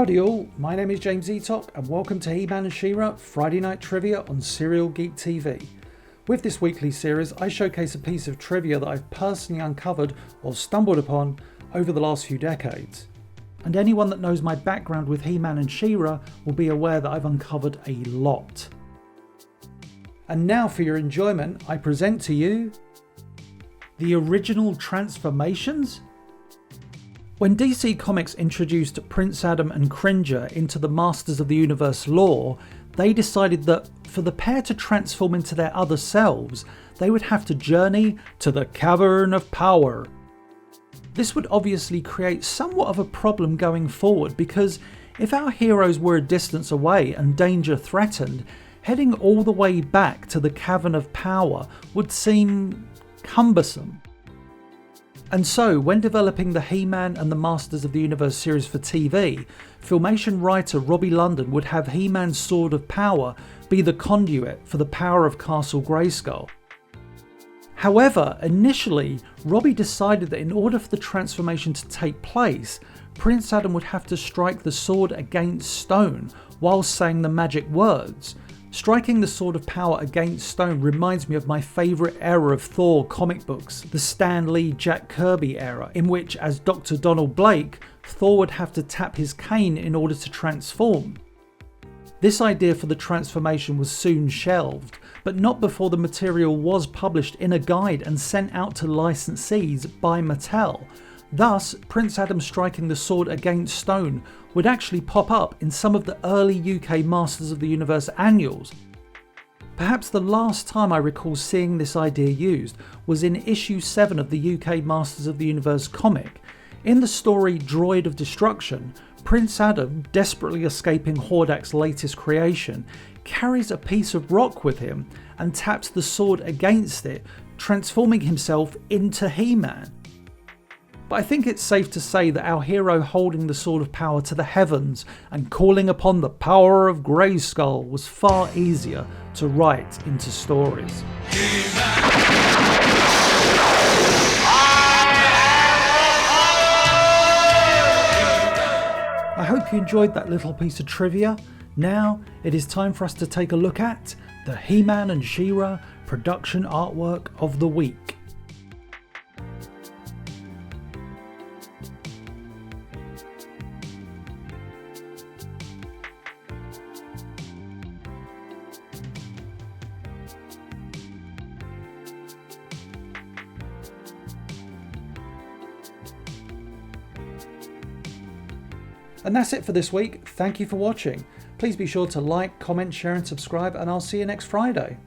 Howdy all, my name is James Eatock and welcome to He-Man and She-Ra Friday Night Trivia on Serial Geek TV. With this weekly series, I showcase a piece of trivia that I've personally uncovered or stumbled upon over the last few decades. And anyone that knows my background with He-Man and She-Ra will be aware that I've uncovered a lot. And now for your enjoyment, I present to you the original transformations? When DC Comics introduced Prince Adam and Cringer into the Masters of the Universe lore, they decided that for the pair to transform into their other selves, they would have to journey to the Cavern of Power. This would obviously create somewhat of a problem going forward, because if our heroes were a distance away and danger threatened, heading all the way back to the Cavern of Power would seem cumbersome. And so, when developing the He-Man and the Masters of the Universe series for TV, Filmation writer Robbie London would have He-Man's Sword of Power be the conduit for the power of Castle Grayskull. However, initially, Robbie decided that in order for the transformation to take place, Prince Adam would have to strike the sword against stone while saying the magic words. Striking the Sword of Power against stone reminds me of my favourite era of Thor comic books, the Stan Lee Jack Kirby era, in which, as Dr. Donald Blake, Thor would have to tap his cane in order to transform. This idea for the transformation was soon shelved, but not before the material was published in a guide and sent out to licensees by Mattel. Thus, Prince Adam striking the sword against stone would actually pop up in some of the early UK Masters of the Universe annuals. Perhaps the last time I recall seeing this idea used was in issue 7 of the UK Masters of the Universe comic. In the story Droid of Destruction, Prince Adam, desperately escaping Hordak's latest creation, carries a piece of rock with him and taps the sword against it, transforming himself into He-Man. But I think it's safe to say that our hero holding the Sword of Power to the heavens and calling upon the power of Grayskull was far easier to write into stories. I hope you enjoyed that little piece of trivia. Now it is time for us to take a look at the He-Man and She-Ra production artwork of the week. And that's it for this week. Thank you for watching. Please be sure to like, comment, share and subscribe, and I'll see you next Friday.